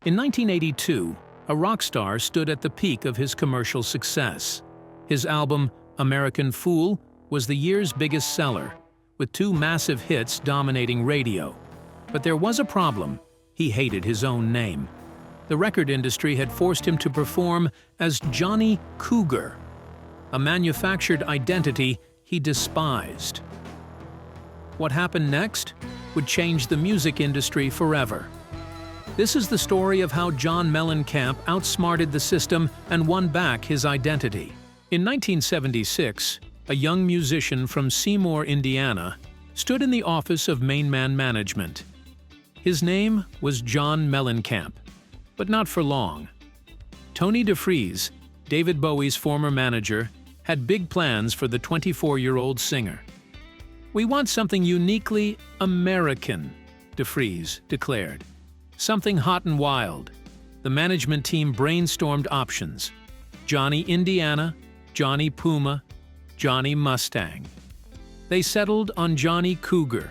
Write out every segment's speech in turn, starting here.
In 1982, a rock star stood at the peak of his commercial success. His album, American Fool, was the year's biggest seller, with 2 massive hits dominating radio. But there was a problem: he hated his own name. The record industry had forced him to perform as Johnny Cougar, a manufactured identity he despised. What happened next would change the music industry forever. This is the story of how John Mellencamp outsmarted the system and won back his identity. In 1976, a young musician from Seymour, Indiana, stood in the office of Main Man Management. His name was John Mellencamp, but not for long. Tony DeFries, David Bowie's former manager, had big plans for the 24-year-old singer. "We want something uniquely American," DeFries declared. "Something hot and wild." The management team brainstormed options: Johnny Indiana, Johnny Puma, Johnny Mustang. They settled on Johnny Cougar.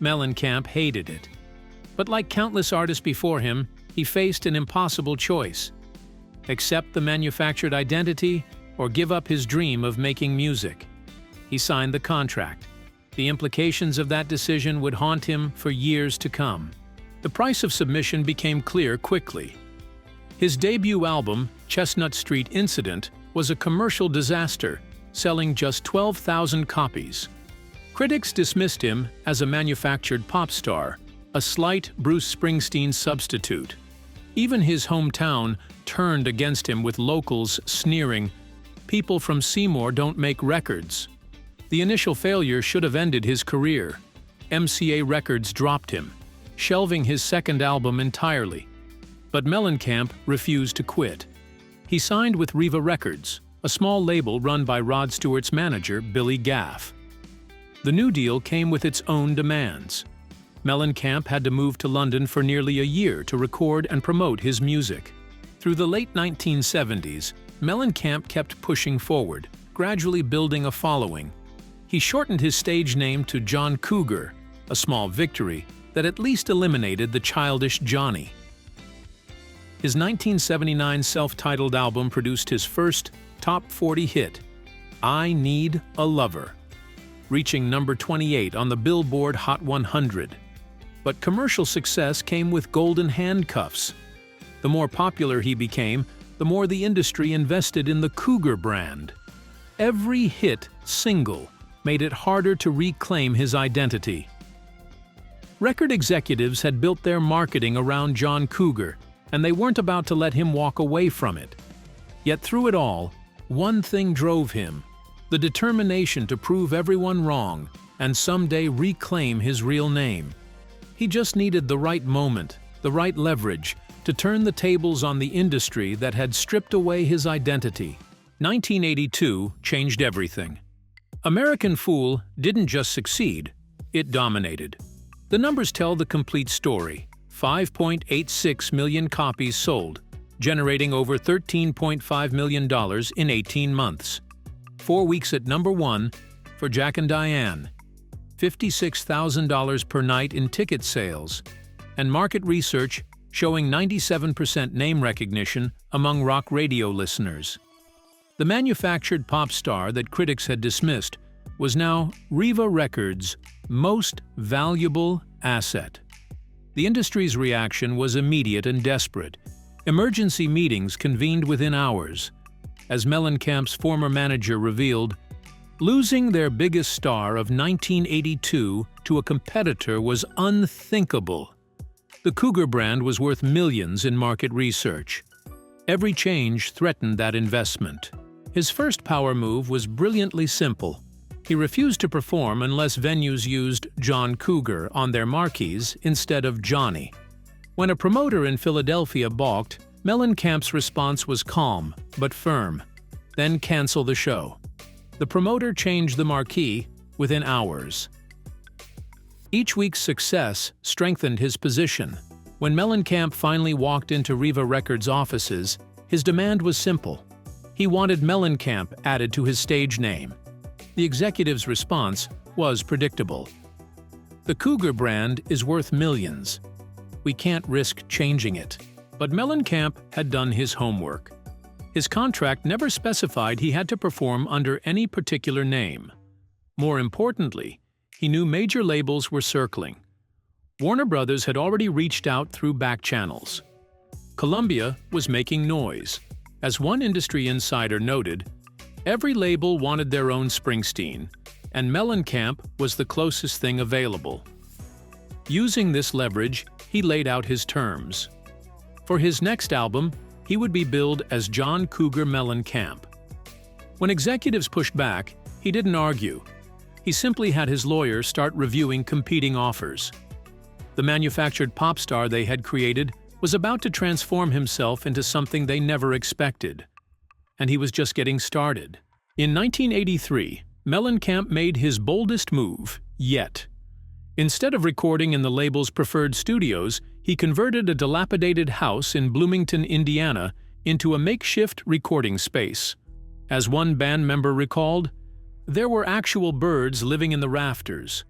Mellencamp hated it. But like countless artists before him, he faced an impossible choice: accept the manufactured identity or give up his dream of making music. He signed the contract. The implications of that decision would haunt him for years to come. The price of submission became clear quickly. His debut album, Chestnut Street Incident, was a commercial disaster, selling just 12,000 copies. Critics dismissed him as a manufactured pop star, a slight Bruce Springsteen substitute. Even his hometown turned against him, with locals sneering, "People from Seymour don't make records." The initial failure should have ended his career. MCA Records dropped him, shelving his second album entirely. But Mellencamp refused to quit. He signed with Riva Records, a small label run by Rod Stewart's manager, Billy Gaff. The new deal came with its own demands. Mellencamp had to move to London for nearly a year to record and promote his music. Through the late 1970s, Mellencamp kept pushing forward, gradually building a following. He shortened his stage name to John Cougar, a small victory that at least eliminated the childish Johnny. His 1979 self-titled album produced his first top 40 hit, "I Need a Lover," reaching number 28 on the Billboard Hot 100. But commercial success came with golden handcuffs. The more popular he became, the more the industry invested in the Cougar brand. Every hit single made it harder to reclaim his identity. Record executives had built their marketing around John Cougar, and they weren't about to let him walk away from it. Yet through it all, one thing drove him: the determination to prove everyone wrong and someday reclaim his real name. He just needed the right moment, the right leverage, to turn the tables on the industry that had stripped away his identity. 1982 changed everything. American Fool didn't just succeed, it dominated. The numbers tell the complete story: 5.86 million copies sold, generating over $13.5 million in 18 months. 4 weeks at number 1 for Jack and Diane, $56,000 per night in ticket sales, and market research showing 97% name recognition among rock radio listeners. The manufactured pop star that critics had dismissed was now Riva Records' most valuable asset. The industry's reaction was immediate and desperate. Emergency meetings convened within hours. As Mellencamp's former manager revealed, losing their biggest star of 1982 to a competitor was unthinkable. The Cougar brand was worth millions in market research. Every change threatened that investment. His first power move was brilliantly simple. He refused to perform unless venues used John Cougar on their marquees instead of Johnny. When a promoter in Philadelphia balked, Mellencamp's response was calm but firm: then cancel the show. The promoter changed the marquee within hours. Each week's success strengthened his position. When Mellencamp finally walked into Riva Records' offices, his demand was simple. He wanted Mellencamp added to his stage name. The executive's response was predictable: "The Cougar brand is worth millions. We can't risk changing it." But Mellencamp had done his homework. His contract never specified he had to perform under any particular name. More importantly, he knew major labels were circling. Warner Brothers had already reached out through back channels. Columbia was making noise. As one industry insider noted, every label wanted their own Springsteen, and Mellencamp was the closest thing available. Using this leverage, he laid out his terms. For his next album, he would be billed as John Cougar Mellencamp. When executives pushed back, he didn't argue. He simply had his lawyer start reviewing competing offers. The manufactured pop star they had created was about to transform himself into something they never expected. And he was just getting started. In 1983, Mellencamp made his boldest move yet. Instead of recording in the label's preferred studios, he converted a dilapidated house in Bloomington, Indiana, into a makeshift recording space. As one band member recalled, there were actual birds living in the rafters.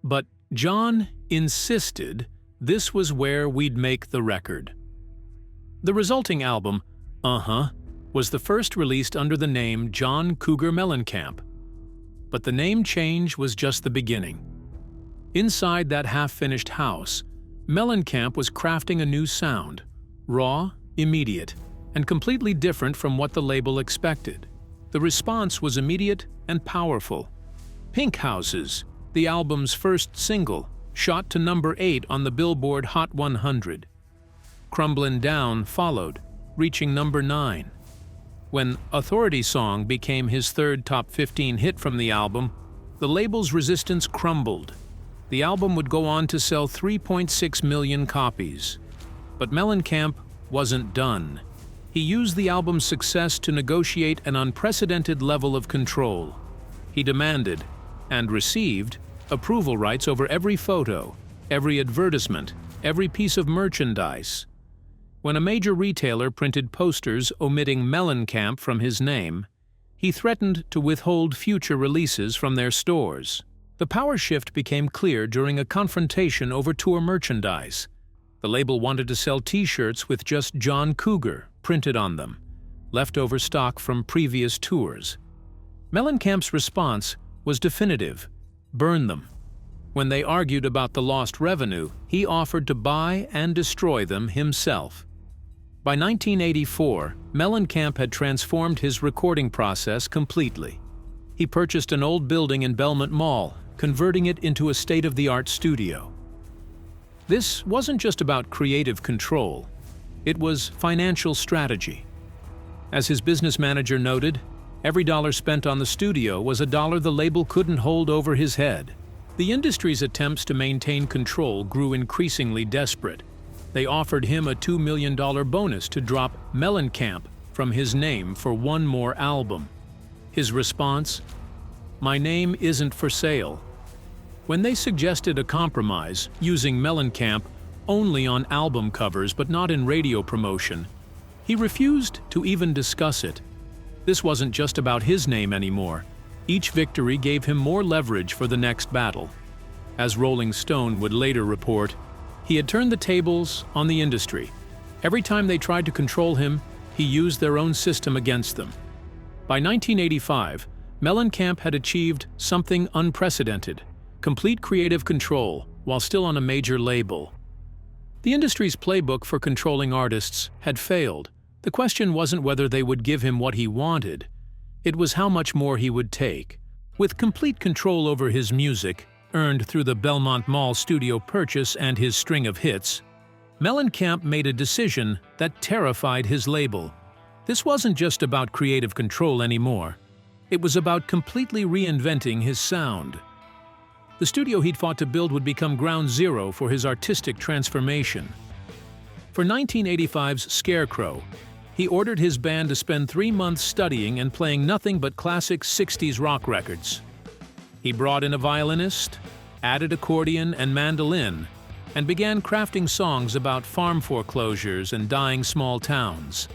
But John insisted this was where we'd make the record. The resulting album, was the first released under the name John Cougar Mellencamp. But the name change was just the beginning. Inside that half-finished house, Mellencamp was crafting a new sound, raw, immediate, and completely different from what the label expected. The response was immediate and powerful. Pink Houses, the album's first single, shot to number 8 on the Billboard Hot 100. Crumblin' Down followed, reaching number 9. When Authority Song became his third top 15 hit from the album, the label's resistance crumbled. The album would go on to sell 3.6 million copies. But Mellencamp wasn't done. He used the album's success to negotiate an unprecedented level of control. He demanded, and received, approval rights over every photo, every advertisement, every piece of merchandise. When a major retailer printed posters omitting Mellencamp from his name, he threatened to withhold future releases from their stores. The power shift became clear during a confrontation over tour merchandise. The label wanted to sell T-shirts with just John Cougar printed on them, leftover stock from previous tours. Mellencamp's response was definitive: burn them. When they argued about the lost revenue, he offered to buy and destroy them himself. By 1984, Mellencamp had transformed his recording process completely. He purchased an old building in Belmont Mall, converting it into a state-of-the-art studio. This wasn't just about creative control. It was financial strategy. As his business manager noted, every dollar spent on the studio was a dollar the label couldn't hold over his head. The industry's attempts to maintain control grew increasingly desperate. They offered him a $2 million bonus to drop Mellencamp from his name for one more album. His response? "My name isn't for sale." When they suggested a compromise, using Mellencamp only on album covers but not in radio promotion, he refused to even discuss it. This wasn't just about his name anymore. Each victory gave him more leverage for the next battle. As Rolling Stone would later report, he had turned the tables on the industry. Every time they tried to control him, he used their own system against them. By 1985, Mellencamp had achieved something unprecedented: complete creative control while still on a major label. The industry's playbook for controlling artists had failed. The question wasn't whether they would give him what he wanted. It was how much more he would take. With complete control over his music, earned through the Belmont Mall studio purchase and his string of hits, Mellencamp made a decision that terrified his label. This wasn't just about creative control anymore. It was about completely reinventing his sound. The studio he'd fought to build would become ground zero for his artistic transformation. For 1985's Scarecrow, he ordered his band to spend 3 months studying and playing nothing but classic 60s rock records. He brought in a violinist, added accordion and mandolin, and began crafting songs about farm foreclosures and dying small towns.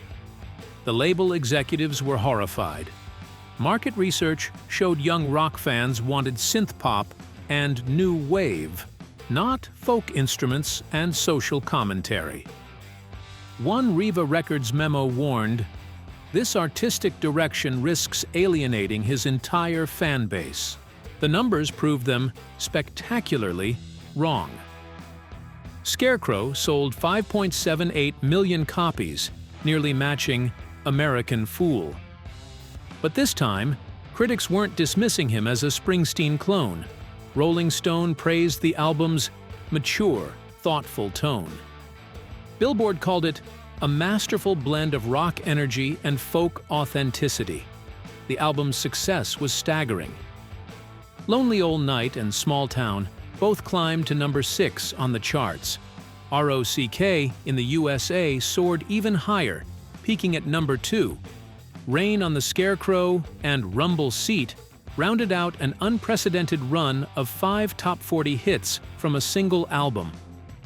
The label executives were horrified. Market research showed young rock fans wanted synth pop and new wave, not folk instruments and social commentary. One Riva Records memo warned, "This artistic direction risks alienating his entire fan base." The numbers proved them spectacularly wrong. Scarecrow sold 5.78 million copies, nearly matching American Fool. But this time, critics weren't dismissing him as a Springsteen clone. Rolling Stone praised the album's mature, thoughtful tone. Billboard called it a masterful blend of rock energy and folk authenticity. The album's success was staggering. Lonely Old Night and Small Town both climbed to number 6 on the charts. ROCK in the USA soared even higher, peaking at number 2. Rain on the Scarecrow and Rumble Seat rounded out an unprecedented run of 5 top 40 hits from a single album.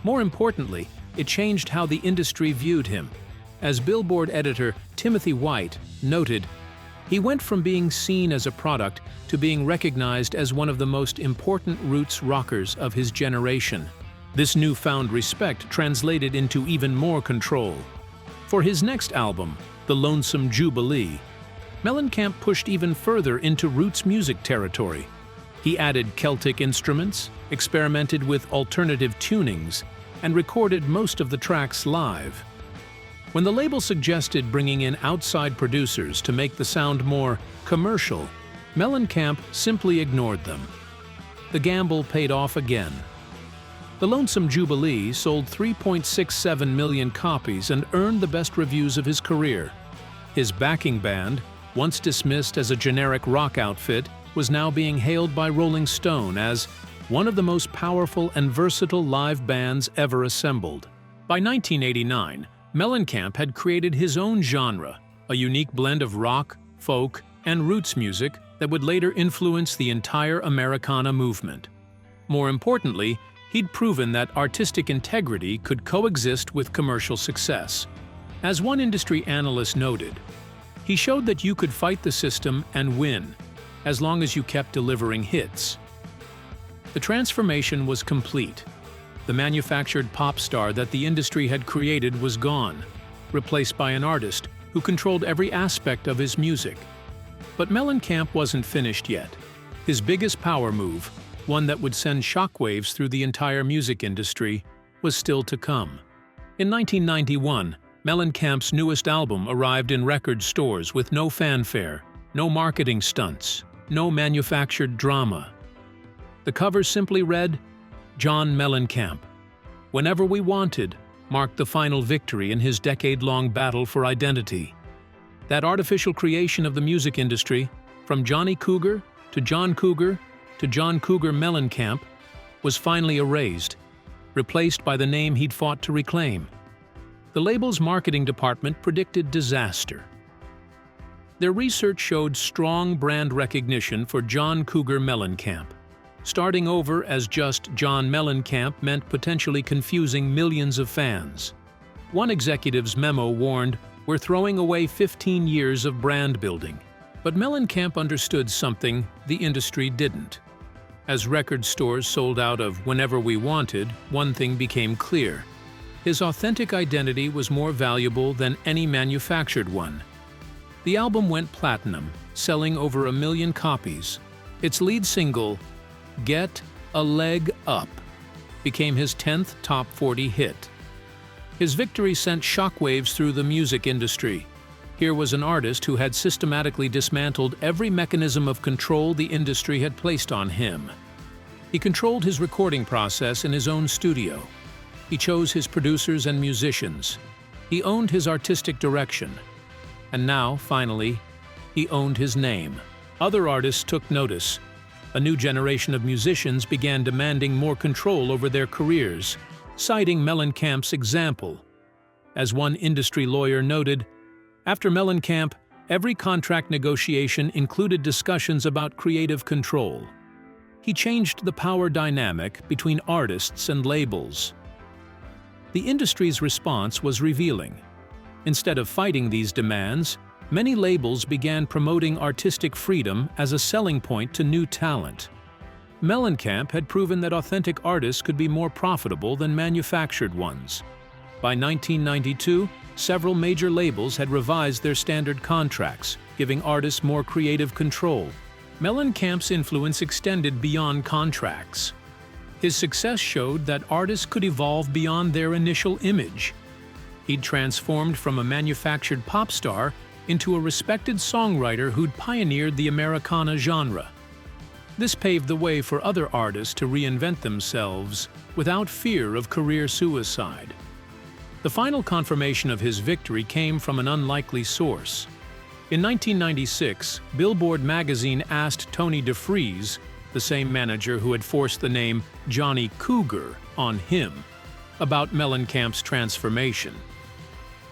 More importantly, it changed how the industry viewed him. As Billboard editor Timothy White noted, he went from being seen as a product to being recognized as one of the most important roots rockers of his generation. This newfound respect translated into even more control. For his next album, The Lonesome Jubilee, Mellencamp pushed even further into roots music territory. He added Celtic instruments, experimented with alternative tunings, and recorded most of the tracks live. When the label suggested bringing in outside producers to make the sound more commercial, Mellencamp simply ignored them. The gamble paid off again. The Lonesome Jubilee sold 3.67 million copies and earned the best reviews of his career. His backing band, once dismissed as a generic rock outfit, was now being hailed by Rolling Stone as one of the most powerful and versatile live bands ever assembled. By 1989, Mellencamp had created his own genre, a unique blend of rock, folk, and roots music that would later influence the entire Americana movement. More importantly, he'd proven that artistic integrity could coexist with commercial success. As one industry analyst noted, he showed that you could fight the system and win, as long as you kept delivering hits. The transformation was complete. The manufactured pop star that the industry had created was gone, replaced by an artist who controlled every aspect of his music. But Mellencamp wasn't finished yet. His biggest power move, one that would send shockwaves through the entire music industry, was still to come. In 1991, Mellencamp's newest album arrived in record stores with no fanfare, no marketing stunts, no manufactured drama. The cover simply read, "John Mellencamp. Whenever We Wanted" marked the final victory in his decade-long battle for identity. That artificial creation of the music industry, from Johnny Cougar to John Cougar to John Cougar Mellencamp, was finally erased, replaced by the name he'd fought to reclaim. The label's marketing department predicted disaster. Their research showed strong brand recognition for John Cougar Mellencamp. Starting over as just John Mellencamp meant potentially confusing millions of fans. One executive's memo warned, "We're throwing away 15 years of brand building." But Mellencamp understood something the industry didn't. As record stores sold out of Whenever We Wanted, one thing became clear. His authentic identity was more valuable than any manufactured one. The album went platinum, selling over 1 million copies. Its lead single, "Get a Leg Up," became his 10th top 40 hit. His victory sent shockwaves through the music industry. Here was an artist who had systematically dismantled every mechanism of control the industry had placed on him. He controlled his recording process in his own studio. He chose his producers and musicians. He owned his artistic direction. And now, finally, he owned his name. Other artists took notice. A new generation of musicians began demanding more control over their careers, citing Mellencamp's example. As one industry lawyer noted, after Mellencamp, every contract negotiation included discussions about creative control. He changed the power dynamic between artists and labels. The industry's response was revealing. Instead of fighting these demands, many labels began promoting artistic freedom as a selling point to new talent. Mellencamp had proven that authentic artists could be more profitable than manufactured ones. By 1992, several major labels had revised their standard contracts, giving artists more creative control. Mellencamp's influence extended beyond contracts. His success showed that artists could evolve beyond their initial image. He'd transformed from a manufactured pop star into a respected songwriter who'd pioneered the Americana genre. This paved the way for other artists to reinvent themselves without fear of career suicide. The final confirmation of his victory came from an unlikely source. In 1996, Billboard magazine asked Tony DeFries, the same manager who had forced the name Johnny Cougar on him, about Mellencamp's transformation.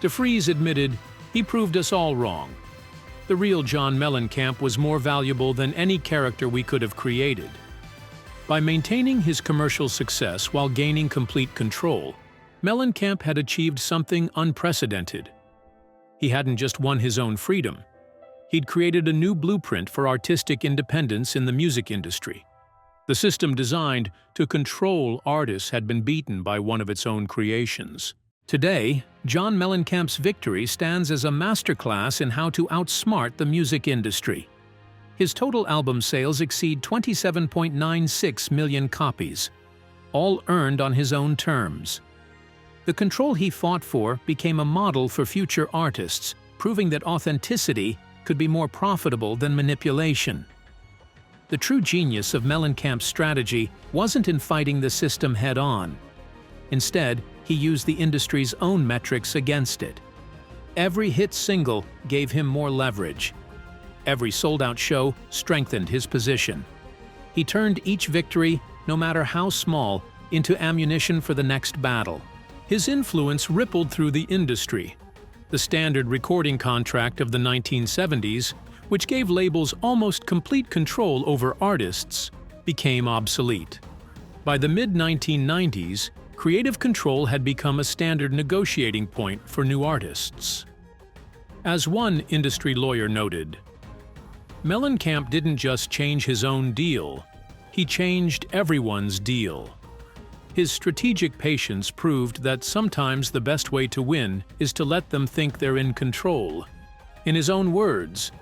DeFries admitted, "He proved us all wrong. The real John Mellencamp was more valuable than any character we could have created." By maintaining his commercial success while gaining complete control, Mellencamp had achieved something unprecedented. He hadn't just won his own freedom. He'd created a new blueprint for artistic independence in the music industry. The system designed to control artists had been beaten by one of its own creations. Today, John Mellencamp's victory stands as a masterclass in how to outsmart the music industry. His total album sales exceed 27.96 million copies, all earned on his own terms. The control he fought for became a model for future artists, proving that authenticity could be more profitable than manipulation. The true genius of Mellencamp's strategy wasn't in fighting the system head-on. Instead, he used the industry's own metrics against it. Every hit single gave him more leverage. Every sold-out show strengthened his position. He turned each victory, no matter how small, into ammunition for the next battle. His influence rippled through the industry. The standard recording contract of the 1970s, which gave labels almost complete control over artists, became obsolete. By the mid-1990s, creative control had become a standard negotiating point for new artists. As one industry lawyer noted, Mellencamp didn't just change his own deal, he changed everyone's deal. His strategic patience proved that sometimes the best way to win is to let them think they're in control. In his own words,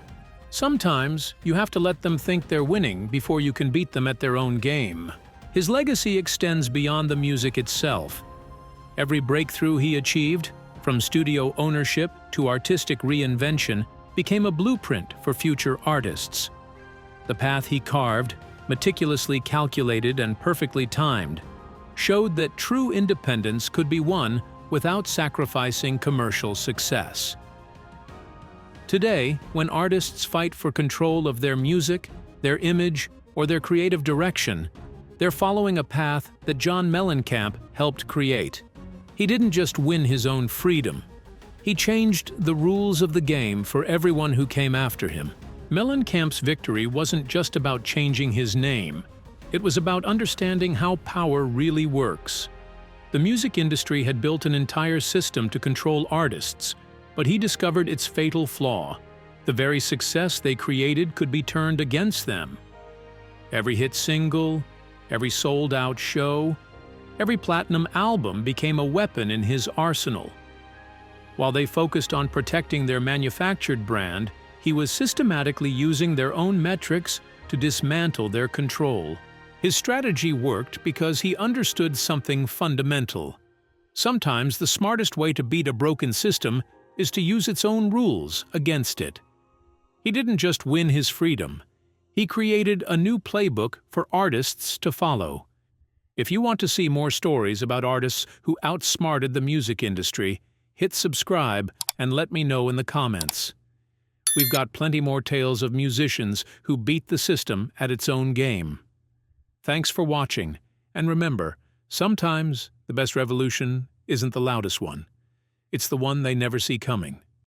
"Sometimes you have to let them think they're winning before you can beat them at their own game." His legacy extends beyond the music itself. Every breakthrough he achieved, from studio ownership to artistic reinvention, became a blueprint for future artists. The path he carved, meticulously calculated and perfectly timed, showed that true independence could be won without sacrificing commercial success. Today, when artists fight for control of their music, their image, or their creative direction, they're following a path that John Mellencamp helped create. He didn't just win his own freedom. He changed the rules of the game for everyone who came after him. Mellencamp's victory wasn't just about changing his name. It was about understanding how power really works. The music industry had built an entire system to control artists, but he discovered its fatal flaw. The very success they created could be turned against them. Every hit single, every sold-out show, every platinum album became a weapon in his arsenal. While they focused on protecting their manufactured brand, he was systematically using their own metrics to dismantle their control. His strategy worked because he understood something fundamental. Sometimes the smartest way to beat a broken system is to use its own rules against it. He didn't just win his freedom. He created a new playbook for artists to follow. If you want to see more stories about artists who outsmarted the music industry, hit subscribe and let me know in the comments. We've got plenty more tales of musicians who beat the system at its own game. Thanks for watching, and remember, sometimes the best revolution isn't the loudest one. It's the one they never see coming.